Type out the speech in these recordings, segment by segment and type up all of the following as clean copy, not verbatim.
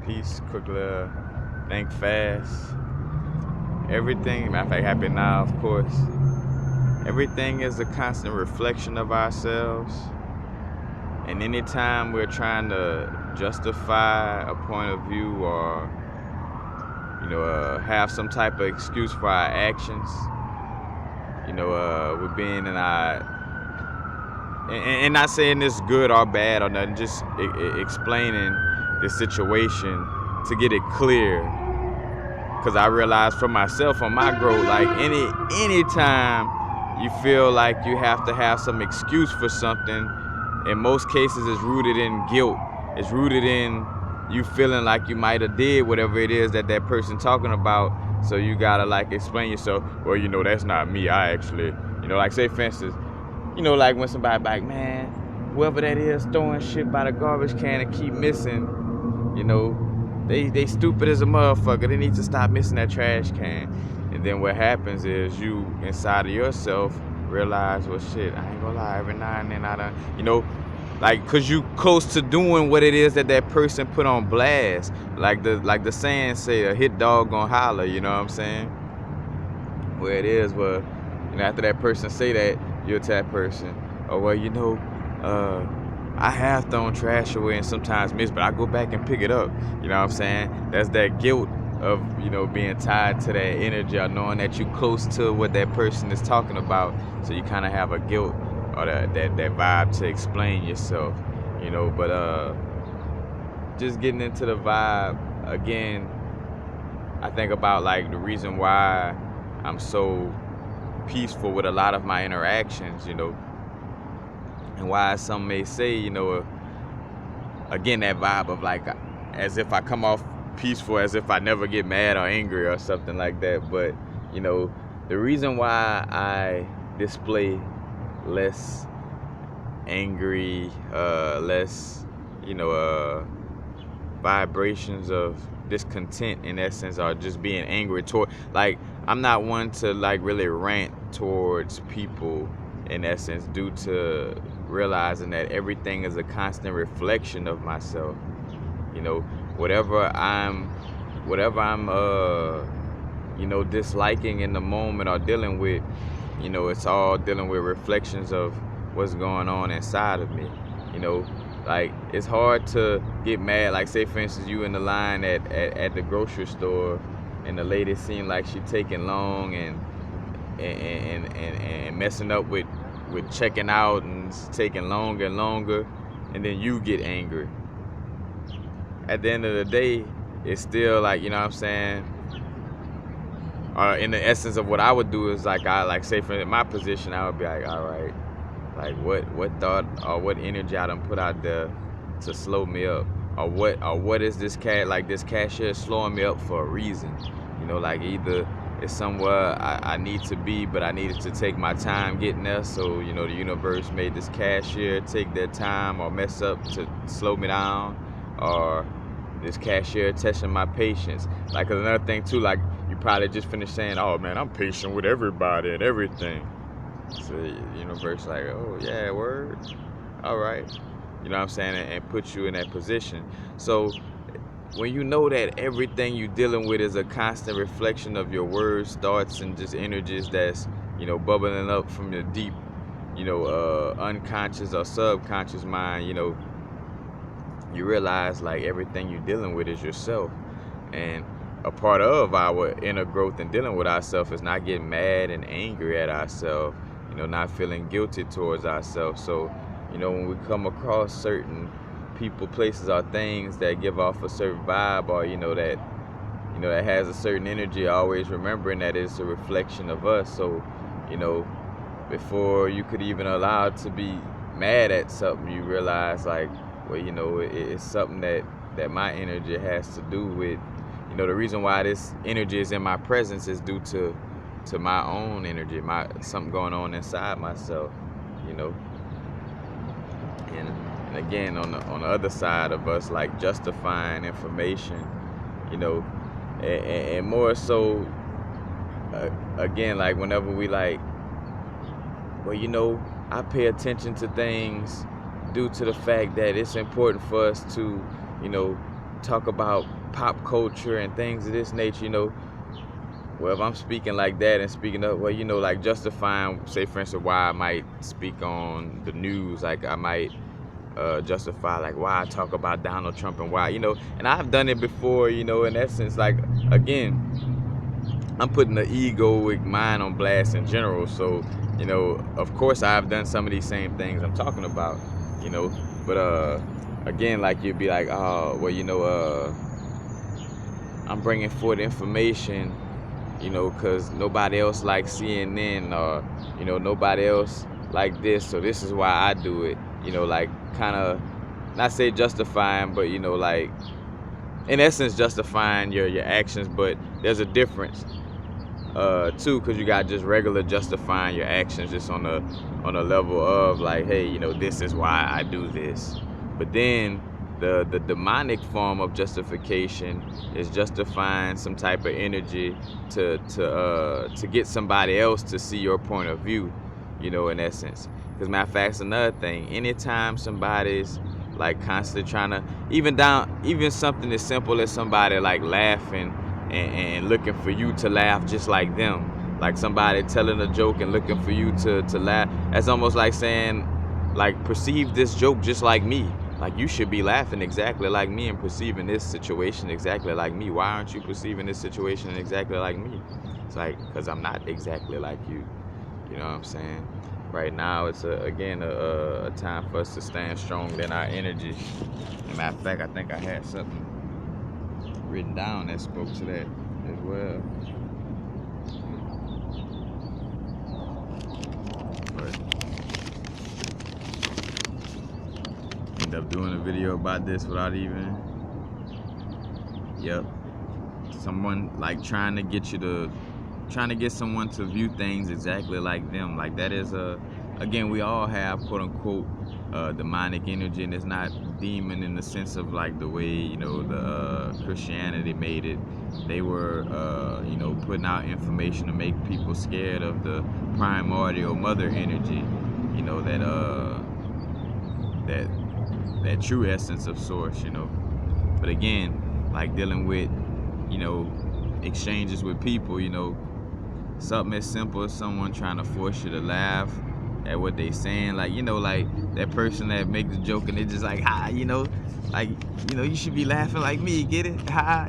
peace, quickly, think fast. Everything, matter of fact, happy now, of course. Everything is a constant reflection of ourselves. And anytime we're trying to justify a point of view or, have some type of excuse for our actions, we're being in our, and not saying this good or bad or nothing, just explaining the situation to get it clear. Because I realized for myself on my growth, like anytime you feel like you have to have some excuse for something, in most cases it's rooted in guilt. It's rooted in you feeling like you might have did whatever it is that person talking about. So you gotta like explain yourself. Well, that's not me. I actually, like say for instance, like when somebody like, man, whoever that is throwing shit by the garbage can and keep missing, they stupid as a motherfucker. They need to stop missing that trash can. And then what happens is you inside of yourself realize, well, shit, I ain't gonna lie. Every now and then I done, like, cause you close to doing what it is that person put on blast. Like the saying say, a hit dog gonna holler. You know what I'm saying? Where it is, well, after that person say that, you'll tell that person, oh well, I have thrown trash away and sometimes miss, but I go back and pick it up. You know what I'm saying? That's that guilt of, being tied to that energy or knowing that you're close to what that person is talking about. So you kind of have a guilt or that vibe to explain yourself, but just getting into the vibe again, I think about like the reason why I'm so peaceful with a lot of my interactions, and why some may say, again, that vibe of like, as if I come off peaceful, as if I never get mad or angry or something like that. But, the reason why I display less angry, less, vibrations of discontent in essence, or just being angry toward, like, I'm not one to like really rant towards people in essence, due to realizing that everything is a constant reflection of myself. Whatever I'm disliking in the moment or dealing with, it's all dealing with reflections of what's going on inside of me. Like, it's hard to get mad. Like, say for instance, you in the line at the grocery store, and the lady seemed like she taking long and messing up with checking out, and taking longer and longer, and then you get angry. At the end of the day, it's still like, you know what I'm saying? In the essence of what I would do is like, I like say for my position, I would be like, all right, like what thought or what energy I done put out there to slow me up, or what is this this cashier slowing me up for a reason? Like either it's somewhere I need to be, but I needed to take my time getting there. So, the universe made this cashier take their time or mess up to slow me down, or this cashier testing my patience. Like, 'cause another thing too, like, you probably just finished saying, oh man, I'm patient with everybody and everything. So the universe like, oh yeah, word, all right. You know what I'm saying? And put you in that position. So when you know that everything you're dealing with is a constant reflection of your words, thoughts, and just energies that's, bubbling up from your deep, unconscious or subconscious mind, you realize like everything you're dealing with is yourself. And a part of our inner growth and dealing with ourselves is not getting mad and angry at ourselves, not feeling guilty towards ourselves. So, when we come across certain people, places, or things that give off a certain vibe, or that has a certain energy, always remembering that it's a reflection of us. So, before you could even allow it to be mad at something, you realize like, well, it's something that my energy has to do with. The reason why this energy is in my presence is due to my own energy, something going on inside myself, And again, on the other side of us, like justifying information, and more so, again, like whenever we like, well, I pay attention to things due to the fact that it's important for us to, talk about pop culture and things of this nature, well, if I'm speaking like that and speaking up, well, like justifying, say for instance, why I might speak on the news, like I might justify like why I talk about Donald Trump and why, and I've done it before, in essence, like, again, I'm putting the egoic mind on blast in general. So, of course I've done some of these same things I'm talking about, but again, like you'd be like, oh, well, I'm bringing forth information, because nobody else likes CNN, or, nobody else like this, so this is why I do it, like kind of, not say justifying, but, like, in essence, justifying your actions, but there's a difference, too, because you got just regular justifying your actions just on a level of like, hey, this is why I do this. But then the demonic form of justification is justifying some type of energy to get somebody else to see your point of view, in essence. Because matter of fact, it's another thing. Anytime somebody's like constantly trying to, even something as simple as somebody like laughing and looking for you to laugh just like them, like somebody telling a joke and looking for you to laugh, that's almost like saying, like, perceive this joke just like me. Like, you should be laughing exactly like me and perceiving this situation exactly like me. Why aren't you perceiving this situation exactly like me? It's like, because I'm not exactly like you. You know what I'm saying? Right now, it's again a time for us to stand strong in our energy. As a matter of fact, I think I had something written down that spoke to that as well. But end up doing a video about this without even, someone like trying to get someone to view things exactly like them. Like, that is again, we all have quote unquote demonic energy, and it's not demon in the sense of like the way the Christianity made it. They were putting out information to make people scared of the primordial mother energy, that true essence of source, But again, like dealing with exchanges with people, something as simple as someone trying to force you to laugh at what they saying, like, like that person that makes a joke and they just like, ha, like, you should be laughing like me, get it, ha,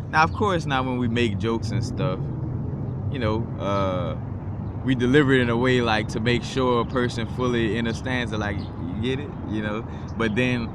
Now, of course, now when we make jokes and stuff, we deliver it in a way like to make sure a person fully understands it, like, you get it, But then,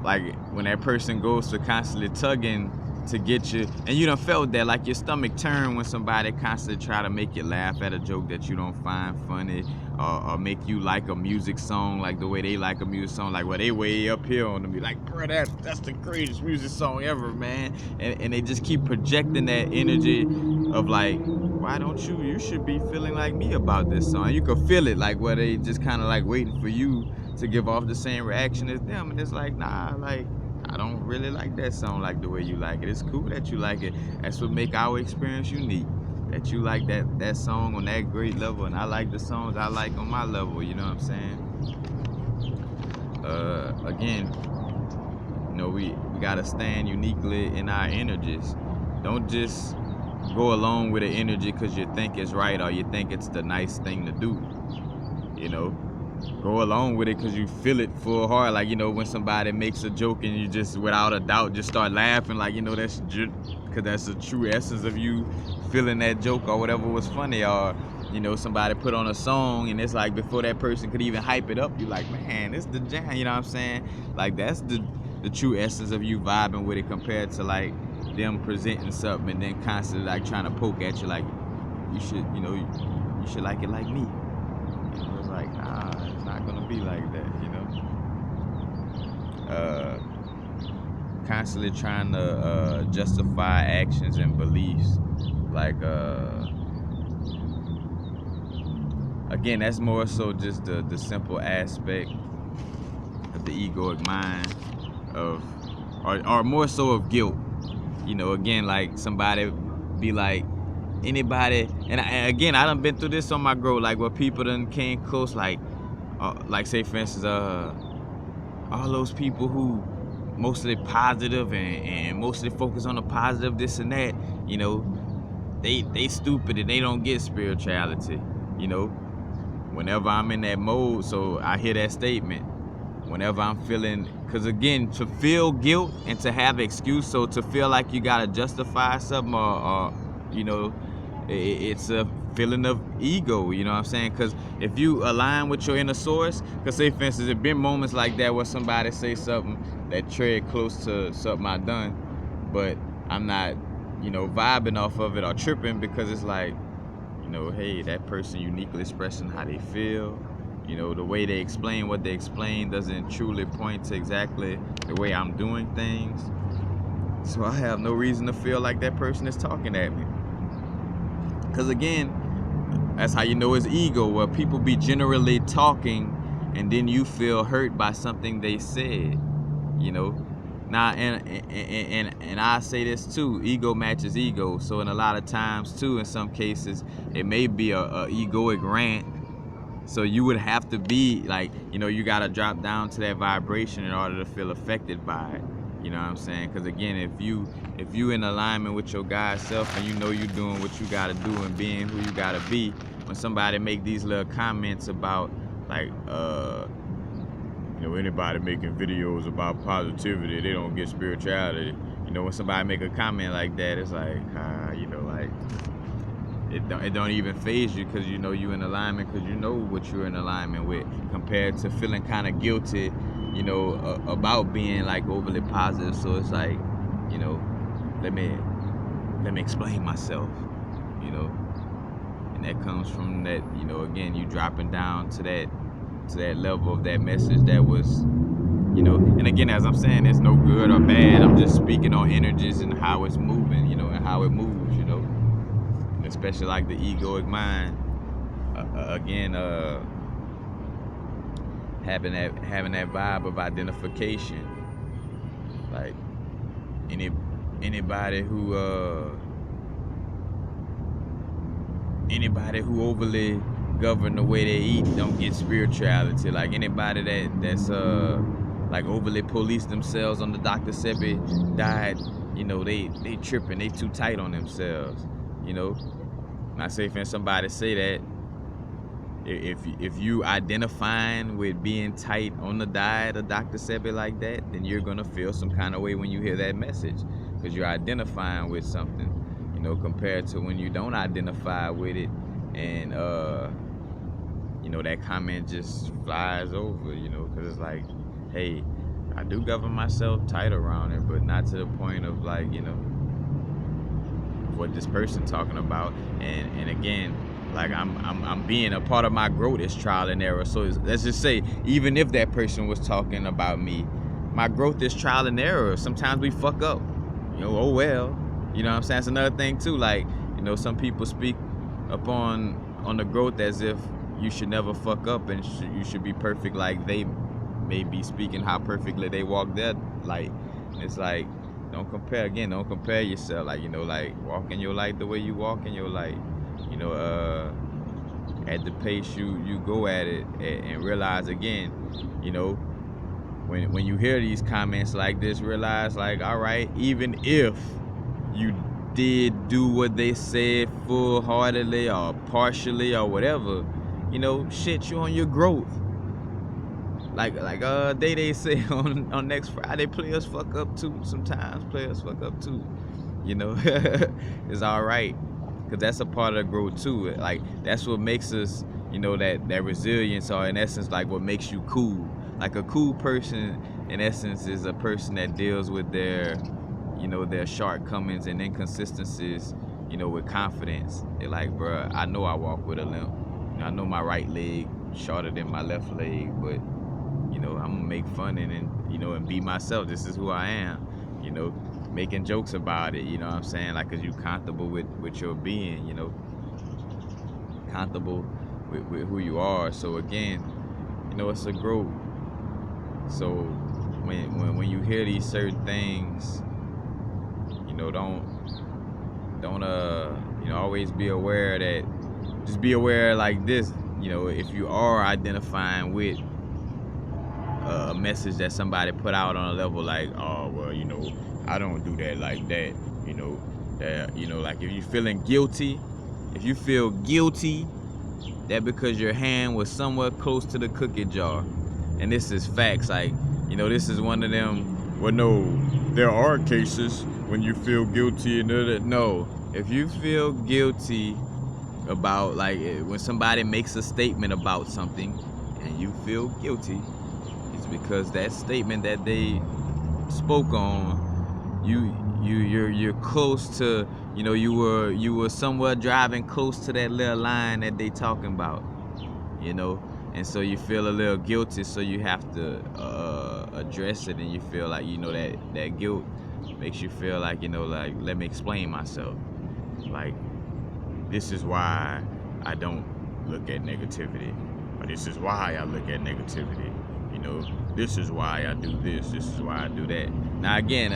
like, when that person goes to constantly tugging to get you, and you done felt that, like, your stomach turn when somebody constantly try to make you laugh at a joke that you don't find funny, or make you like a music song like the way they like a music song, like, well, they way up here on them, be like, bro, that's the greatest music song ever, man, and they just keep projecting that energy of like, why don't you should be feeling like me about this song. You can feel it, like, where they just kind of like waiting for you to give off the same reaction as them, and it's like, nah, like, I don't really like that song like the way you like it. It's cool that you like it. That's what make our experience unique. That you like that song on that great level, and I like the songs I like on my level. You know what I'm saying? Again, we gotta stand uniquely in our energies. Don't just go along with the energy because you think it's right or you think it's the nice thing to do. Go along with it because you feel it full hard. Like, when somebody makes a joke and you just, without a doubt, just start laughing, like, that's because that's the true essence of you feeling that joke or whatever was funny. Or, somebody put on a song and it's like before that person could even hype it up, you like, man, it's the jam, you know what I'm saying? Like, that's the true essence of you vibing with it, compared to like them presenting something and then constantly like trying to poke at you like, you should like it like me. It's like, nah, it's not gonna be like that, Constantly trying to justify actions and beliefs, like, again, that's more so just the simple aspect of the egoic mind of, or more so of guilt. Again, like somebody be like, anybody, and again, I done been through this on my growth, like where people done came close, like say for instance, all those people who mostly positive and mostly focus on the positive, this and that, you know, they stupid and they don't get spirituality, you know. Whenever I'm in that mode, so I hear that statement. Whenever I'm feeling, because again, to feel guilt and to have excuse, so to feel like you gotta justify something or you know, it's a feeling of ego, you know what I'm saying? Because if you align with your inner source, because say for instance, there's been moments like that where somebody say something that tread close to something I done, but I'm not, you know, vibing off of it or tripping, because it's like, you know, hey, that person uniquely expressing how they feel. You know, the way they explain what they explain doesn't truly point to exactly the way I'm doing things. So I have no reason to feel like that person is talking at me. Because again, that's how you know it's ego, where people be generally talking and then you feel hurt by something they said, you know. Now, and I say this too, ego matches ego. So in a lot of times too, in some cases, it may be a egoic rant. So you would have to be like, you know, you got to drop down to that vibration in order to feel affected by it. You know what I'm saying? Because again, if you in alignment with your God self and you know you doing what you got to do and being who you got to be, when somebody make these little comments about like, you know, anybody making videos about positivity, they don't get spirituality. You know, when somebody make a comment like that, it's like, you know, like, it don't even phase you, because you know you in alignment, because you know what you're in alignment with, compared to feeling kind of guilty, you know, about being like overly positive. So it's like, you know, let me explain myself, you know, and that comes from that, you know, again, you dropping down to that level of that message that was, you know. And again, as I'm saying, there's no good or bad. I'm just speaking on energies and how it's moving, you know, and how it moves, you know. Especially like the egoic mind, again, having that vibe of identification, like anybody who overly govern the way they eat don't get spirituality. Like anybody that's like overly police themselves on the Dr. Sebi diet, you know, they tripping, they too tight on themselves, you know. Not say if somebody say that, if you identifying with being tight on the diet of Dr. Sebi like that, then you're gonna feel some kind of way when you hear that message, because you're identifying with something, you know, compared to when you don't identify with it, and you know, that comment just flies over, you know, because it's like, hey, I do govern myself tight around it, but not to the point of like, you know, what this person talking about. And again, like I'm being a part of my growth is trial and error. So let's just say, even if that person was talking about me, my growth is trial and error. Sometimes we fuck up, you know. Oh well, you know what I'm saying? That's another thing too. Like, you know, some people speak upon the growth as if you should never fuck up and you should be perfect, like they may be speaking how perfectly they walk their light. It's like, don't compare yourself. Like, you know, like walk in your light the way you walk in your light, you know, at the pace you go at it, and realize again, you know, when you hear these comments like this, realize like, all right, even if you did do what they said full-heartedly or partially or whatever, you know, shit, you on your growth. Like they say on next Friday, players fuck up too. Sometimes players fuck up too. You know, it's all right, because that's a part of the growth too. Like, that's what makes us, you know, that resilience, or in essence, like what makes you cool. Like a cool person, in essence, is a person that deals with their, you know, their shortcomings and inconsistencies, you know, with confidence. They're like, bruh, I know I walk with a limp. You know, I know my right leg shorter than my left leg, but you know, I'm gonna make fun and you know, and be myself. This is who I am, you know, making jokes about it, you know what I'm saying? Like, cause you comfortable with your being, you know, comfortable with who you are. So again, you know, it's a growth. So when you hear these certain things, you know, don't you know, always be aware that, just be aware like this, you know, if you are identifying with a message that somebody put out on a level like, oh well, I don't do that like that, that like if you're feeling guilty, if you feel guilty, that because your hand was somewhere close to the cookie jar, and this is facts, like this is one of them. Well, no, there are cases when you feel guilty and no, if you feel guilty about like when somebody makes a statement about something and you feel guilty, it's because that statement that they spoke on, you're close to, you were somewhere driving close to that little line that they talking about, and so you feel a little guilty, so you have to address it, and you feel like that guilt makes you feel like like, let me explain myself, like, this is why I don't look at negativity, or this is why I look at negativity, this is why I do this is why I do that. Now again,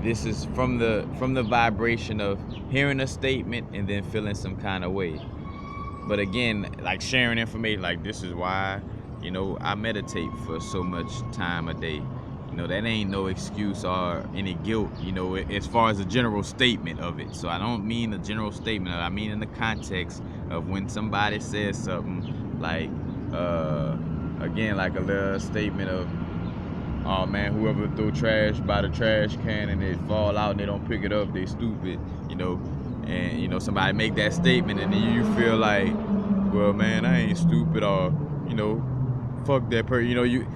this is from the vibration of hearing a statement and then feeling some kind of way. But again, like sharing information, like this is why I meditate for so much time a day. That ain't no excuse or any guilt, as far as a general statement of it. So I don't mean a general statement, I mean in the context of when somebody says something like again, like a little statement of, oh man, whoever throw trash by the trash can and it fall out and they don't pick it up, they stupid, and somebody make that statement and then you feel like, well man, I ain't stupid, or fuck that person,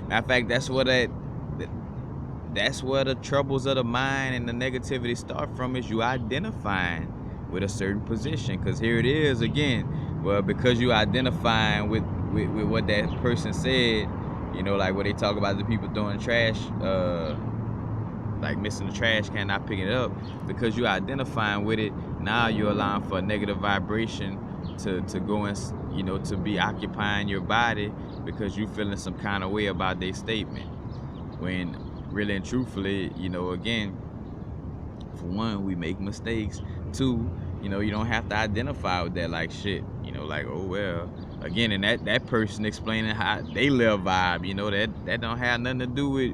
matter of fact, that's where the troubles of the mind and the negativity start from, is you identifying with a certain position. Because here it is again, well, because you identifying with what that person said, like what they talk about the people throwing trash, like missing the trash can, not picking it up, because you identifying with it, now you're allowing for a negative vibration to go and to be occupying your body, because you feeling some kind of way about their statement, when really and truthfully, again, for one, we make mistakes. Two, you don't have to identify with that like shit, like, oh well, again, and that person explaining how they live vibe, that don't have nothing to do with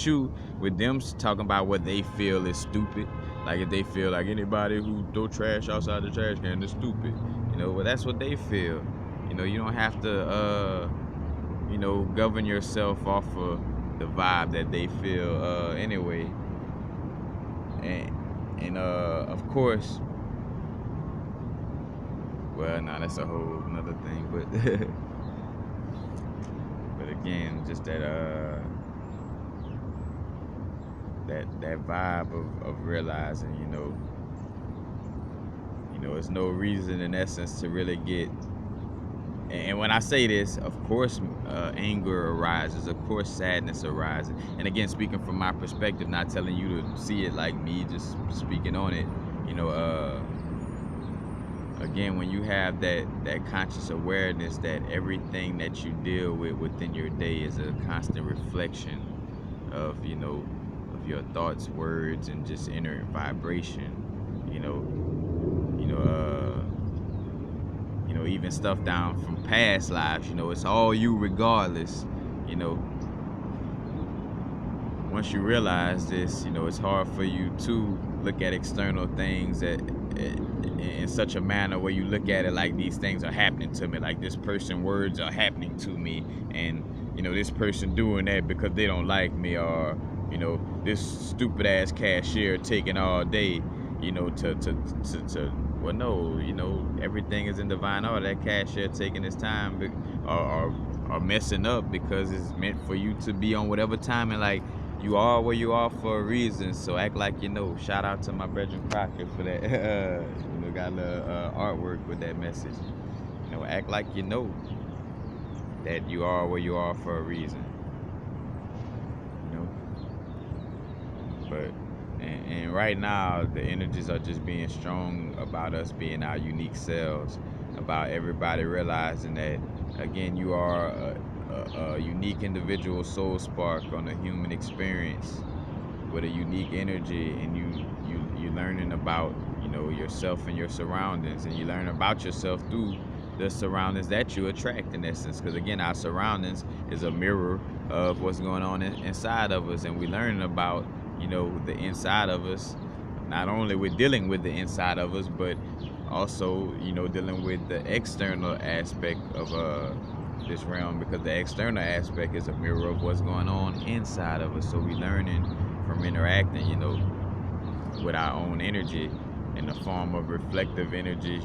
you, with them talking about what they feel is stupid. Like if they feel like anybody who throw trash outside the trash can is stupid, well, that's what they feel. You don't have to govern yourself off of the vibe that they feel anyway. And of course, well, nah, that's a whole another thing, but but again, just that vibe of realizing, it's no reason in essence to really get. And when I say this, of course, anger arises. Of course, sadness arises. And again, speaking from my perspective, not telling you to see it like me, just speaking on it. Again, when you have that conscious awareness that everything that you deal with within your day is a constant reflection of, of your thoughts, words, and just inner vibration. Even stuff down from past lives, it's all you regardless, Once you realize this, it's hard for you to look at external things in such a manner where you look at it like these things are happening to me, like this person's words are happening to me, and this person doing that because they don't like me, or this stupid ass cashier taking all day, to well, no, everything is in divine order. That cashier taking his time or messing up because it's meant for you to be on whatever time, and like, you are where you are for a reason, so act like you know. Shout out to my brethren Crocker for that. Got a little artwork with that message. Act like you know that you are where you are for a reason. But and right now the energies are just being strong about us being our unique selves, about everybody realizing that again, you are a unique individual soul spark on a human experience with a unique energy, and you learning about yourself and your surroundings, and you learn about yourself through the surroundings that you attract, in essence, because again, our surroundings is a mirror of what's going on inside of us, and we learning about, the inside of us. Not only we're dealing with the inside of us, but also, dealing with the external aspect of this realm, because the external aspect is a mirror of what's going on inside of us. So we learning from interacting, with our own energy in the form of reflective energies,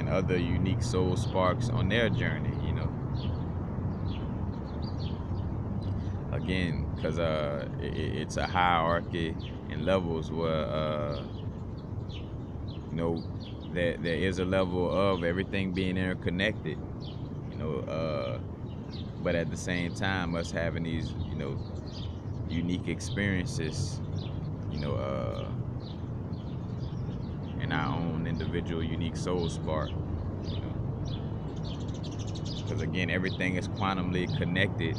other unique soul sparks on their journey, Again, because it's a hierarchy and levels where, there is a level of everything being interconnected, but at the same time, us having these, unique experiences, in our own individual unique soul spark, because again, everything is quantumly connected,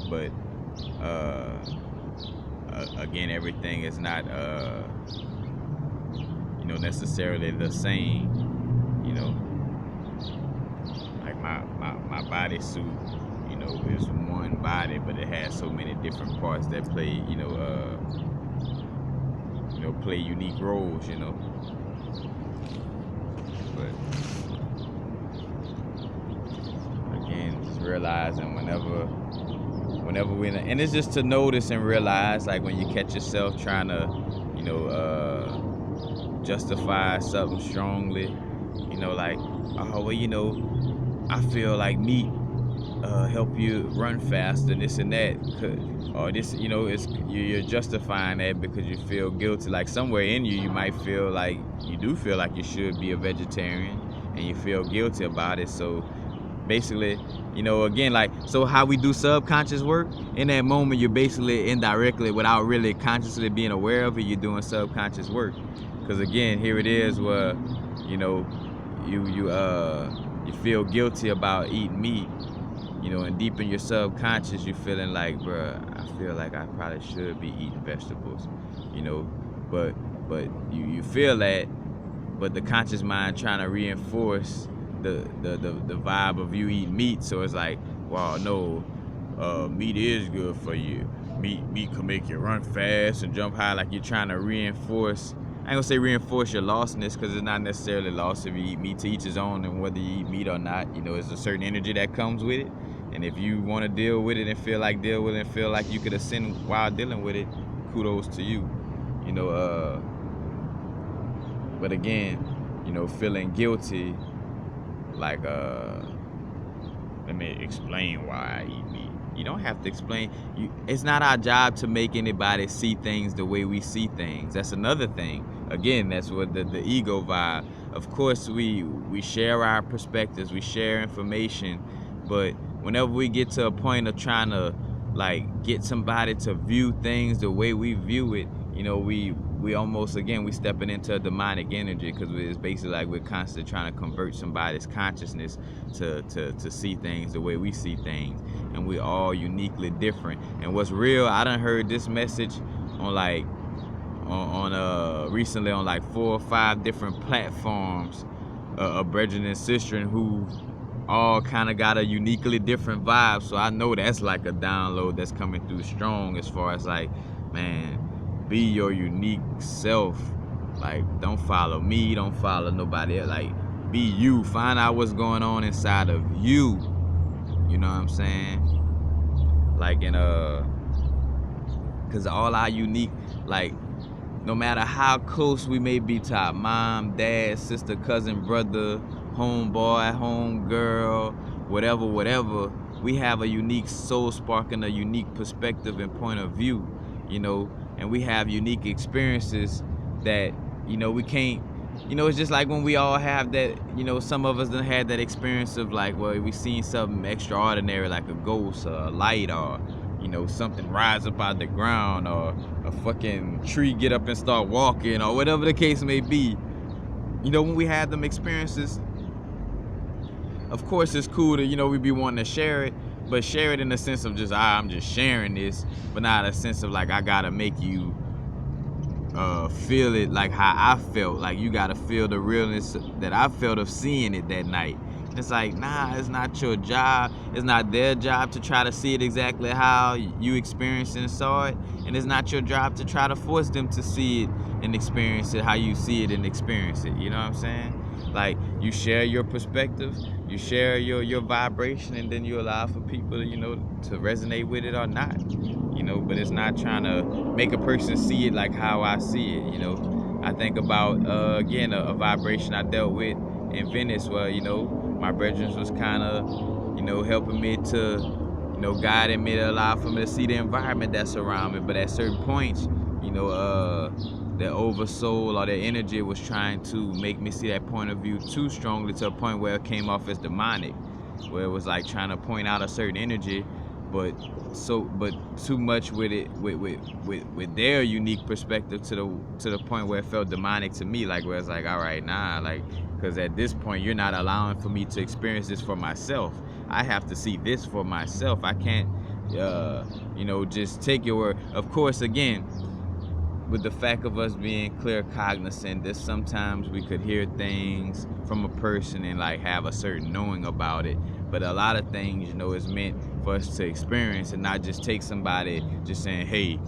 but again, everything is not necessarily the same, like my bodysuit, is one body, but it has so many different parts that play, play unique roles, But again, just realizing whenever we, and it's just to notice and realize, like when you catch yourself trying to, justify something strongly, like, oh well, I feel like meat help you run faster, this and that, or this, it's you're justifying that because you feel guilty. Like somewhere in you might feel like you do feel like you should be a vegetarian, and you feel guilty about it. So basically, again, like, so how we do subconscious work, in that moment, you're basically indirectly, without really consciously being aware of it, you're doing subconscious work. Because again, here it is where, you feel guilty about eating meat, and deep in your subconscious, you're feeling like, bruh, I feel like I probably should be eating vegetables, but you feel that, but the conscious mind trying to reinforce the vibe of you eating meat. So it's like, wow, no, meat is good for you. Meat can make you run fast and jump high. Like you're trying to reinforce. I ain't gonna say reinforce your lostness, because it's not necessarily lost if you eat meat. To each his own, and whether you eat meat or not, there's a certain energy that comes with it. And if you want to deal with it and feel like you could ascend while dealing with it, kudos to you. But again, feeling guilty, like, let me explain why I eat meat. You don't have to explain. It's not our job to make anybody see things the way we see things. That's another thing. Again, that's what the ego vibe. Of course, we share our perspectives, we share information, but whenever we get to a point of trying to, like, get somebody to view things the way we view it, we almost, again, we stepping into a demonic energy, because it's basically like we're constantly trying to convert somebody's consciousness to see things the way we see things, and we're all uniquely different. And what's real, I done heard this message on recently on like 4 or 5 different platforms, of brethren and sisters who all kind of got a uniquely different vibe. So I know that's like a download that's coming through strong, as far as like, man, be your unique self. Like, don't follow me, don't follow nobody else. Like, be you. Find out what's going on inside of you. You know what I'm saying? Like, because all our unique, like, no matter how close we may be to our mom, dad, sister, cousin, brother, homeboy, homegirl, whatever, we have a unique soul spark and a unique perspective and point of view, and we have unique experiences that, we can't, it's just like when we all have that, some of us done had that experience of like, well, we seen something extraordinary, like a ghost or a light, or, something rise up out of the ground, or a fucking tree get up and start walking, or whatever the case may be. When we had them experiences, of course it's cool to, we be wanting to share it, but share it in the sense of just, I'm just sharing this, but not a sense of like, I gotta make you feel it like how I felt. Like you gotta feel the realness that I felt of seeing it that night. It's like, nah, it's not your job. It's not their job to try to see it exactly how you experienced and saw it. And it's not your job to try to force them to see it and experience it how you see it and experience it. You know what I'm saying? Like, you share your perspective, you share your vibration, and then you allow for people, to resonate with it or not. But it's not trying to make a person see it like how I see it. I think about, again, a vibration I dealt with in Venice where, my brethren was kind of, helping me to, guiding me to allow for me to see the environment that's around me. But at certain points, their oversoul or their energy was trying to make me see that point of view too strongly, to a point where it came off as demonic, where it was like trying to point out a certain energy, but too much with it, with their unique perspective, to the point where it felt demonic to me, like where it's like, all right, nah, like, because at this point you're not allowing for me to experience this for myself. I have to see this for myself. I can't just take your word. Of course, again, with the fact of us being clear cognizant, that sometimes we could hear things from a person and like have a certain knowing about it. But a lot of things, is meant for us to experience, and not just take somebody just saying, hey,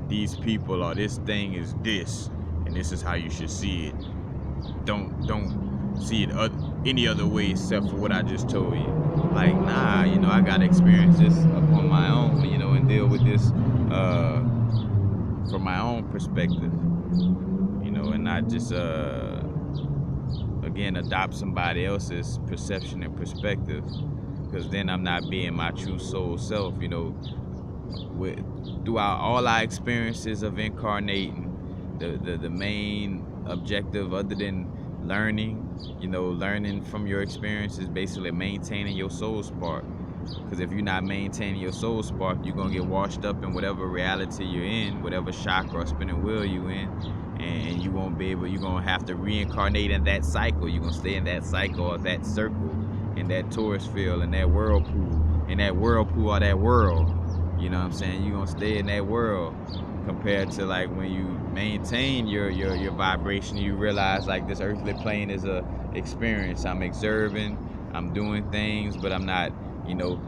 these people or this thing is this, and this is how you should see it. Don't see it any other way except for what I just told you. Like, nah, I gotta experience this upon my own, and deal with this from my own perspective, and not just again adopt somebody else's perception and perspective, because then I'm not being my true soul self. Throughout all our experiences of incarnating, the main objective, other than learning, learning from your experiences, basically maintaining your soul spark. Because if you're not maintaining your soul spark, you're going to get washed up in whatever reality you're in, whatever chakra or spinning wheel you're in, and you won't be able, you're going to have to reincarnate in that cycle. You're going to stay in that cycle or that circle, in that torus field, in that whirlpool or that world. You know what I'm saying? You're going to stay in that world, compared to like when you maintain your vibration, you realize like this earthly plane is a experience. I'm observing, I'm doing things, but I'm not,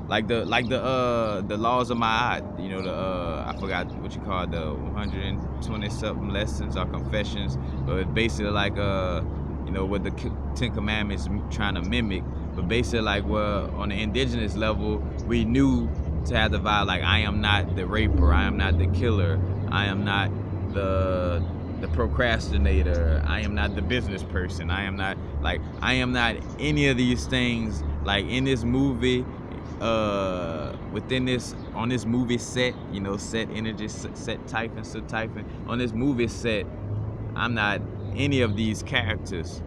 like the laws of Ma'at, I forgot what you call it, the 120 something lessons or confessions, but it's basically like what the Ten Commandments trying to mimic, but basically like, well, on the indigenous level, we knew to have the vibe like, I am not the raper, I am not the killer, I am not the procrastinator, I am not the business person, I am not any of these things. Like in this movie, on this movie set, set energy, set typing on this movie set, I'm not any of these characters.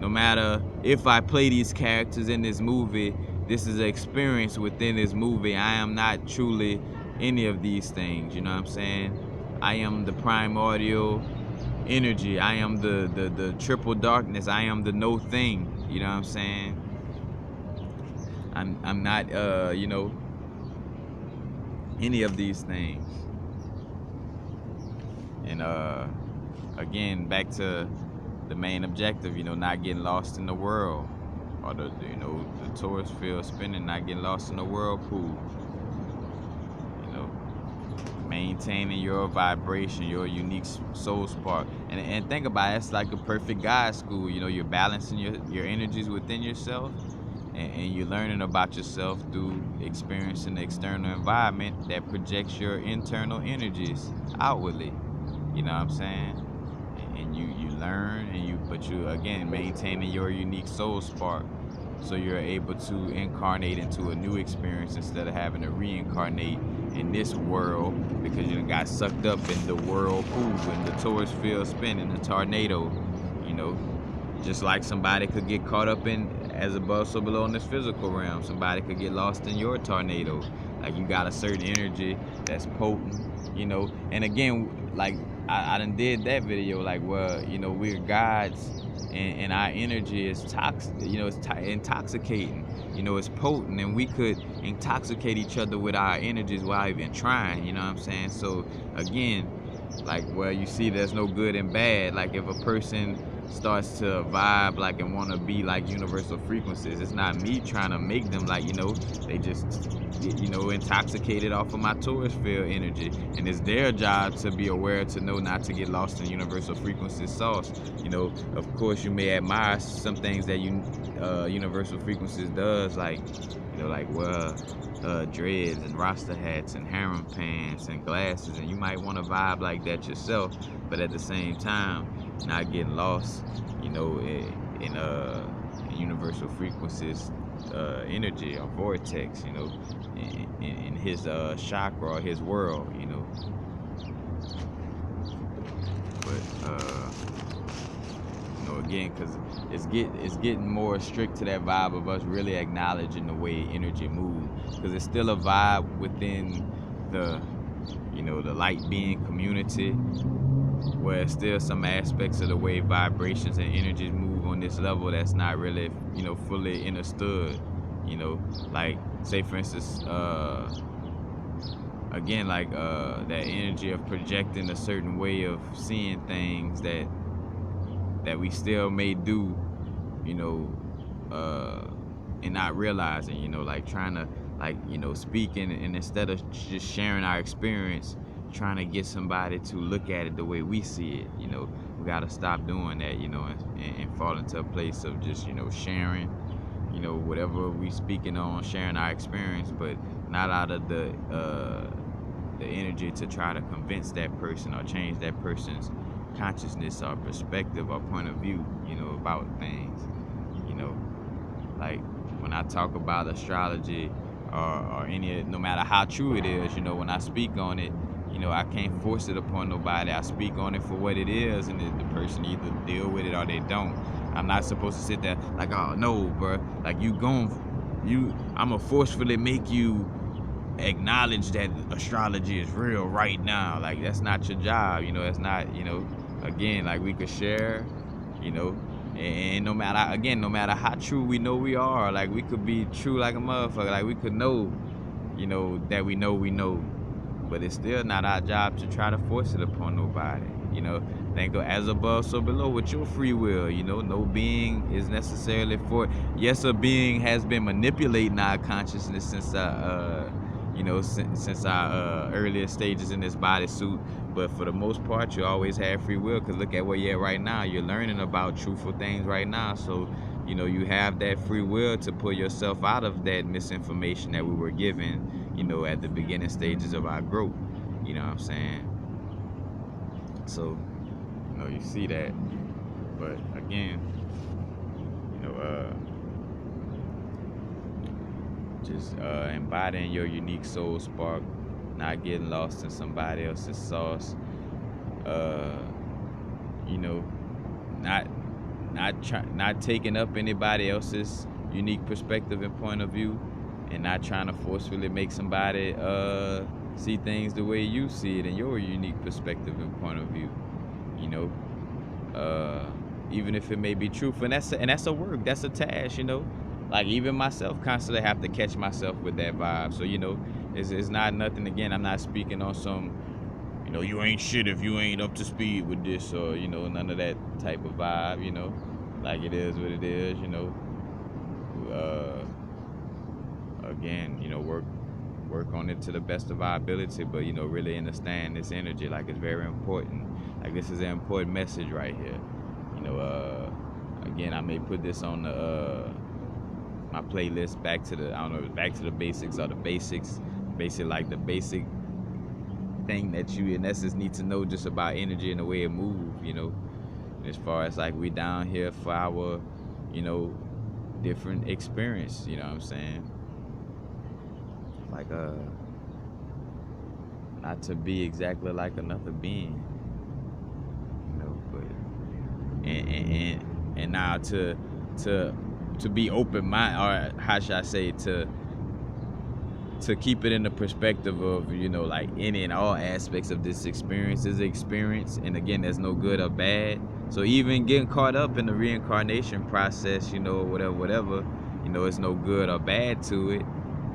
No matter if I play these characters in this movie, this is an experience within this movie. I am not truly any of these things, you know what I'm saying? I am the primordial energy. I am the triple darkness. I am the no thing, you know what I'm saying? I'm not any of these things. And again, back to the main objective, not getting lost in the world, or the torus field spinning, not getting lost in the whirlpool. Maintaining your vibration, your unique soul spark, and think about it, it's like a perfect guide school. You're balancing your energies within yourself, and you're learning about yourself through experiencing the external environment that projects your internal energies outwardly. You know what I'm saying? And you learn, but you again maintaining your unique soul spark, so you're able to incarnate into a new experience instead of having to reincarnate in this world, because you got sucked up in the whirlpool, in the torus field spinning, the tornado. Just like somebody could get caught up in as above so below in this physical realm, somebody could get lost in your tornado. Like, you got a certain energy that's potent, and again, like I done did that video, like, well, we're gods, and our energy is toxic, it's intoxicating, it's potent, and we could intoxicate each other with our energies without even trying, you know what I'm saying? So again, like, well, you see there's no good and bad. Like if a person starts to vibe like and want to be like universal frequencies, it's not me trying to make them like, they just get, intoxicated off of my Taurus field energy. And it's their job to be aware to know not to get lost in universal frequency sauce. Of course you may admire some things that universal frequencies does, like, well, dreads and Rasta hats and harem pants and glasses, and you might want to vibe like that yourself, but at the same time, not getting lost, in universal frequencies energy or vortex, in his chakra or his world, But again, because it's getting more strict to that vibe of us really acknowledging the way energy moves, because it's still a vibe within the the light being community, where still some aspects of the way vibrations and energies move on this level that's not really fully understood. Like, say for instance, again, like that energy of projecting a certain way of seeing things that we still may do, and not realizing, like trying to, like, speaking, and instead of just sharing our experience, trying to get somebody to look at it the way we see it. We got to stop doing that, and fall into a place of just, sharing, whatever we speaking on, sharing our experience, but not out of the energy to try to convince that person or change that person's consciousness or perspective or point of view, about things. Like when I talk about astrology or any, no matter how true it is, when I speak on it, I can't force it upon nobody. I speak on it for what it is, and the person either deal with it or they don't. I'm not supposed to sit there like, oh no, bro, like I'ma forcefully make you acknowledge that astrology is real right now. Like, that's not your job. It's not, again, like, we could share, and no matter how true we know we are, like, we could be true like a motherfucker, like, we could know, that we know, but it's still not our job to try to force it upon nobody. Think of as above, so below, with your free will. No being is necessarily for. Yes, a being has been manipulating our consciousness since since our earliest stages in this bodysuit, but for the most part, you always have free will, because look at where you're at right now. You're learning about truthful things right now, so you have that free will to pull yourself out of that misinformation that we were given, at the beginning stages of our growth. You know what I'm saying? So, you see that, but again, just embodying your unique soul spark, not getting lost in somebody else's sauce, not taking up anybody else's unique perspective and point of view, and not trying to forcefully make somebody see things the way you see it in your unique perspective and point of view. Even if it may be truthful, and that's a work, that's a task. Like, even myself constantly have to catch myself with that vibe. So it's not nothing. Again, I'm not speaking on some you ain't shit if you ain't up to speed with this, or none of that type of vibe. Like, it is what it is. Again, work on it to the best of our ability, but really understand this energy. Like, it's very important. Like, this is an important message right here. Again, I may put this on the my playlist, back to the basics, or the basics, basically, like the basic thing that you in essence need to know just about energy and the way it moves. As far as, like, we down here for our different experience. You know what I'm saying? Like, not to be exactly like another being, but and now to be open mind, or how should I say, to keep it in the perspective of like, any and all aspects of this experience is an experience, and again, there's no good or bad. So even getting caught up in the reincarnation process, whatever, it's no good or bad to it,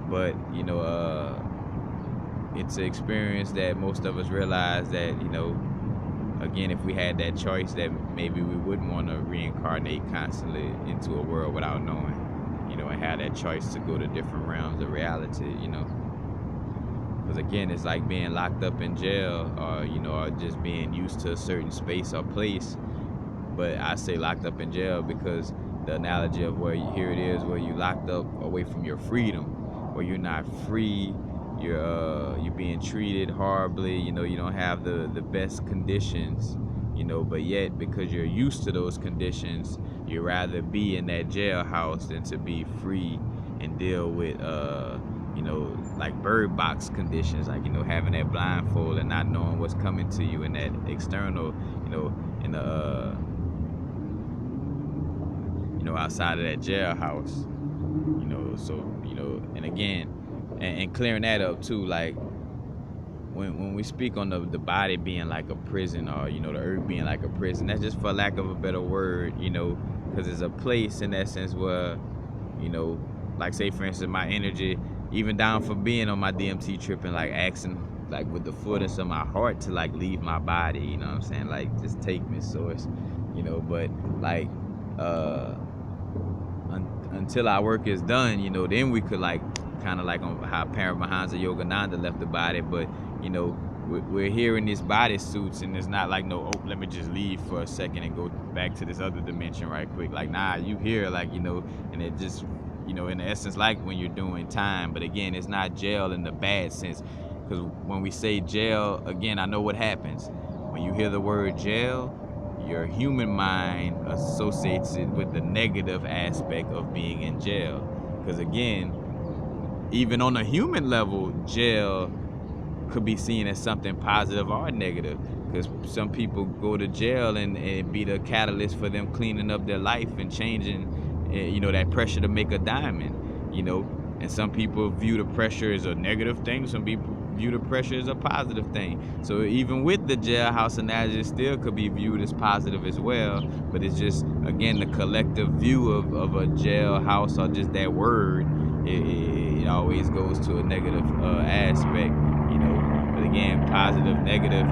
but it's an experience that most of us realize that, again, if we had that choice, that maybe we wouldn't want to reincarnate constantly into a world without knowing, and have that choice to go to different realms of reality, because again, it's like being locked up in jail, or just being used to a certain space or place. But I say locked up in jail because the analogy of here it is, where you locked up away from your freedom, where you're not free, you're being treated horribly, you don't have the best conditions, but yet because you're used to those conditions, you'd rather be in that jailhouse than to be free and deal with like bird box conditions, like having that blindfold and not knowing what's coming to you in that external, in the outside of that jailhouse, so and again, and clearing that up too, like when we speak on the body being like a prison, or the earth being like a prison, that's just for lack of a better word, because it's a place in that sense where, like say for instance, my energy, even down for being on my DMT trip and like asking like with the fullness of my heart to like leave my body, you know what I'm saying, like just take me, source, but like until our work is done, then we could like kind of like on how Paramahansa Yogananda left the body, but we're here in these body suits, and it's not like let me just leave for a second and go back to this other dimension right quick. Like, nah, you here, like, and it just, in essence, like when you're doing time. But again, it's not jail in the bad sense, because when we say jail, again, I know what happens when you hear the word jail. Your human mind associates it with the negative aspect of being in jail, because again, even on a human level, jail could be seen as something positive or negative, because some people go to jail and be the catalyst for them cleaning up their life and changing, that pressure to make a diamond, and some people view the pressure as a negative thing, some people view the pressure as a positive thing. So even with the jailhouse analogy, it still could be viewed as positive as well, but it's just, again, the collective view of a jailhouse, or just that word, it always goes to a negative aspect, but again, positive, negative,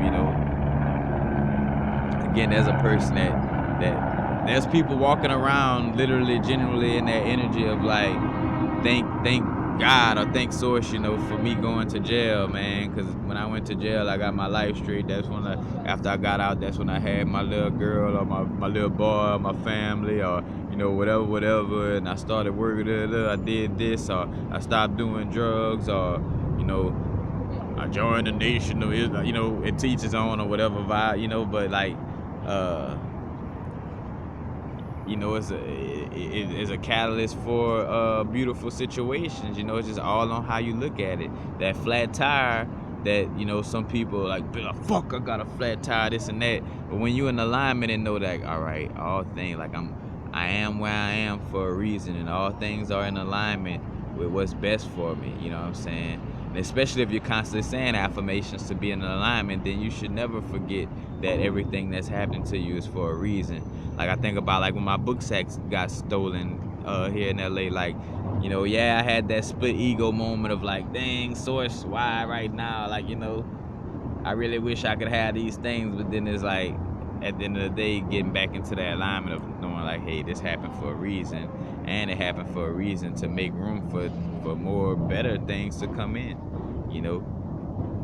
again, there's a person that there's people walking around literally, genuinely in that energy of like, thank God or thank Source, for me going to jail, man. Because when I went to jail, I got my life straight. That's when after I got out, that's when I had my little girl, or my little boy, or my family, or whatever. And I started working. I did this, or I stopped doing drugs, or I joined the Nation of Islam. It teaches on or whatever vibe, but like. It's a catalyst for beautiful situations. It's just all on how you look at it. That flat tire that some people like, fuck, I got a flat tire, this and that. But when you in alignment and know that, all right, all things, like I am where I am for a reason, and all things are in alignment with what's best for me. You know what I'm saying? And especially if you're constantly saying affirmations to be in alignment, then you should never forget that everything that's happening to you is for a reason. Like I think about like when my book sacks got stolen here in LA, like, I had that split ego moment of like, dang, Source, why right now? Like, I really wish I could have these things, but then it's like, at the end of the day, getting back into that alignment of knowing like, hey, this happened for a reason, and it happened for a reason to make room for more better things to come in,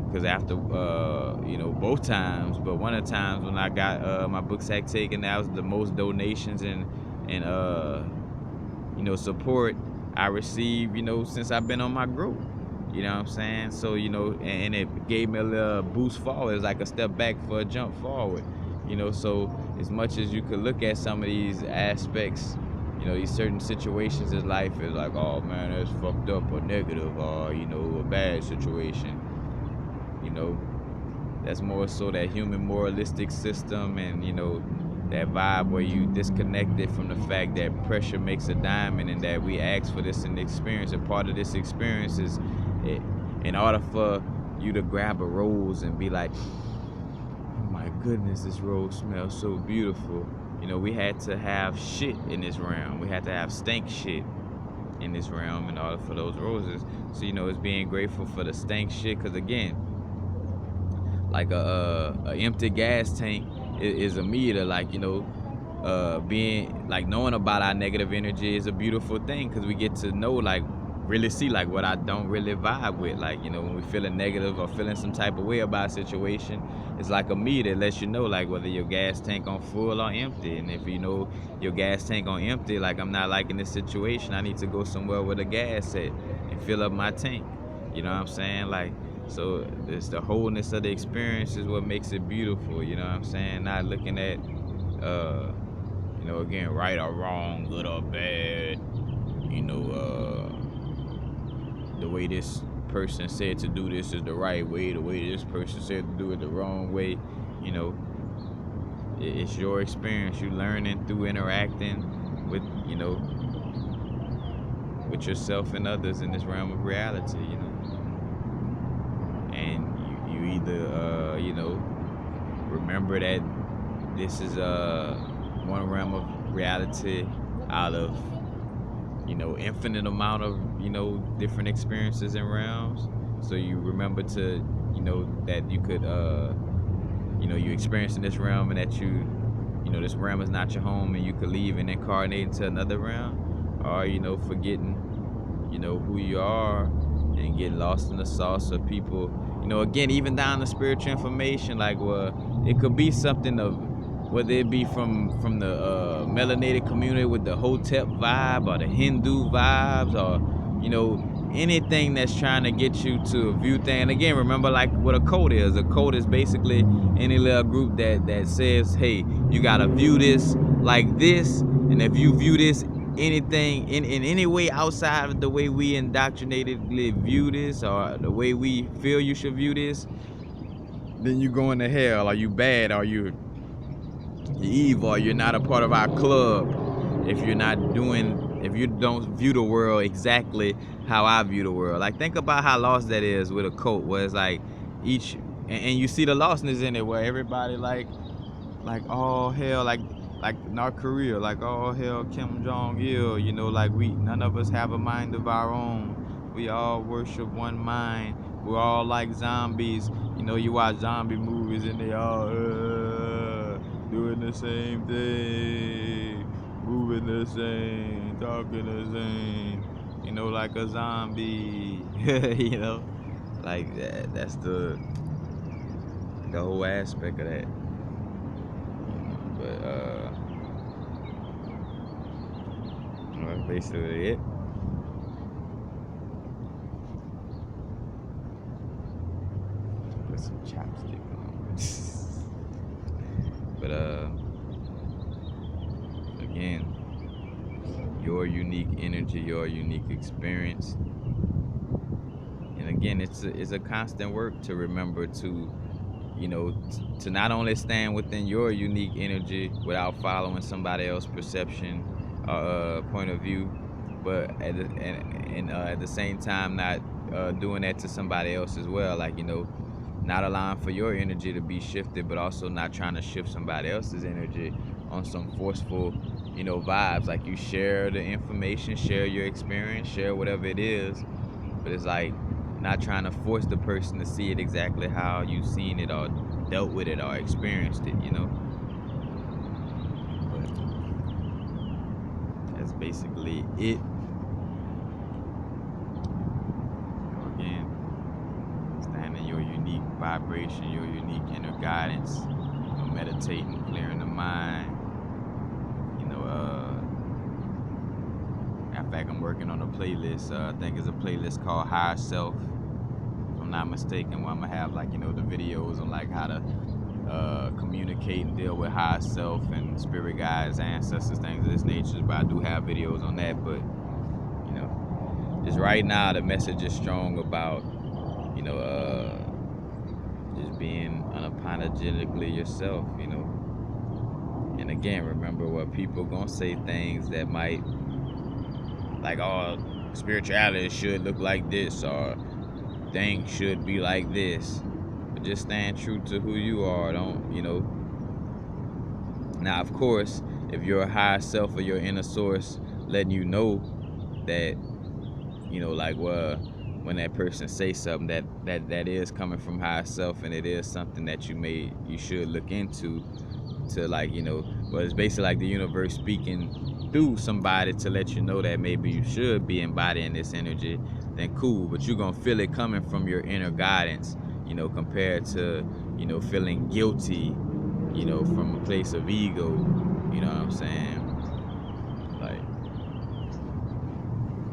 because after both times, but one of the times when I got my book sack taken, that was the most donations and support I received since I've been on my growth. You know what I'm saying? So and it gave me a little boost forward. It's like a step back for a jump forward. So as much as you could look at some of these aspects, these certain situations in life is like, oh man, that's fucked up or negative, or a bad situation. That's more so that human moralistic system, and that vibe where you disconnected from the fact that pressure makes a diamond, and that we ask for this in the experience, and part of this experience is in order for you to grab a rose and be like, oh my goodness, this rose smells so beautiful, we had to have shit in this realm. We had to have stank shit. in this realm in order for those roses. So, you know, it's being grateful for the stank shit. Cause again, like a empty gas tank is a meter. Like, you know, being like knowing about our negative energy is a beautiful thing, because we get to know, like, really see like what I don't really vibe with. Like, you know, when we feeling negative or feeling some type of way about a situation, it's like a meter. It lets you know like whether your gas tank on full or empty. And if you know your gas tank on empty, like, I'm not liking this situation, I need to go somewhere with a gas at and fill up my tank. You know what I'm saying? Like, so it's the wholeness of the experience is what makes it beautiful. You know what I'm saying? Not looking at you know, again, right or wrong, good or bad, you know, the way this person said to do this is the right way, the way this person said to do it the wrong way. You know, it's your experience. You learning through interacting with, you know, with yourself and others in this realm of reality, you know. And you either, you know, remember that this is one realm of reality out of, you know, infinite amount of, you know, different experiences and realms. So you remember to, you know, that you could, you know, you experience in this realm, and that you know, this realm is not your home, and you could leave and incarnate into another realm. Or, you know, forgetting, you know, who you are and getting lost in the sauce of people. You know, again, even down to spiritual information, like, well, it could be something of, whether it be from the melanated community with the Hotep vibe, or the Hindu vibes, or, you know, anything that's trying to get you to view things. And again, remember, like, what a cult is. A cult is basically any little group that says, hey, you gotta view this like this, and if you view this anything in any way outside of the way we indoctrinatedly view this, or the way we feel you should view this, then you going to hell, or you bad, or you're evil, or you're not a part of our club. If you don't view the world exactly how I view the world. Like, think about how lost that is with a cult, where it's like each, and you see the lostness in it, where everybody like all hell, like North Korea, like all hell Kim Jong Il, you know, like none of us have a mind of our own. We all worship one mind. We're all like zombies. You know, you watch zombie movies and they all doing the same thing, moving the same, talking the same. You know, like a zombie. You know, like that's the whole aspect of that. But that's basically it. Put some chapstick on. But again, your unique energy, your unique experience. And again, it's a constant work to remember to, you know, to not only stand within your unique energy without following somebody else's perception or point of view, but at the same time not doing that to somebody else as well. Like, you know, not allowing for your energy to be shifted, but also not trying to shift somebody else's energy on some forceful, you know, vibes. Like, you share the information, share your experience, share whatever it is, but it's like not trying to force the person to see it exactly how you've seen it or dealt with it or experienced it, you know. But that's basically it. Again, stand in your unique vibration, your unique inner guidance, you know, meditating, clearing the mind. You know, in fact, I'm working on a playlist. I think it's a playlist called Higher Self, if I'm not mistaken, where I'm gonna have, like, you know, the videos on like how to communicate and deal with higher self and spirit guides, ancestors, things of this nature. But I do have videos on that. But, you know, just right now the message is strong about, you know, just being unapologetically yourself, you know. And again, remember, what people gonna say things that might, like, oh, spirituality should look like this, or things should be like this. But just stand true to who you are. Don't, you know. Now, of course, if your higher self or your inner source letting you know that you know, like, well, when that person say something that is coming from higher self, and it is something that you should look into, to, like, you know, well, it's basically like the universe speaking through somebody to let you know that maybe you should be embodying this energy, then cool. But you're gonna feel it coming from your inner guidance, you know, compared to, you know, feeling guilty, you know, from a place of ego. You know what I'm saying? Like,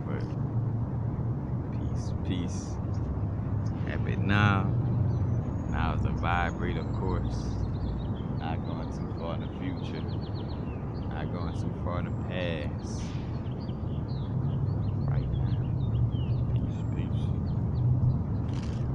but peace. Happy now. Now is the vibrate, of course. Not going too far in the future. Not going too far in the past.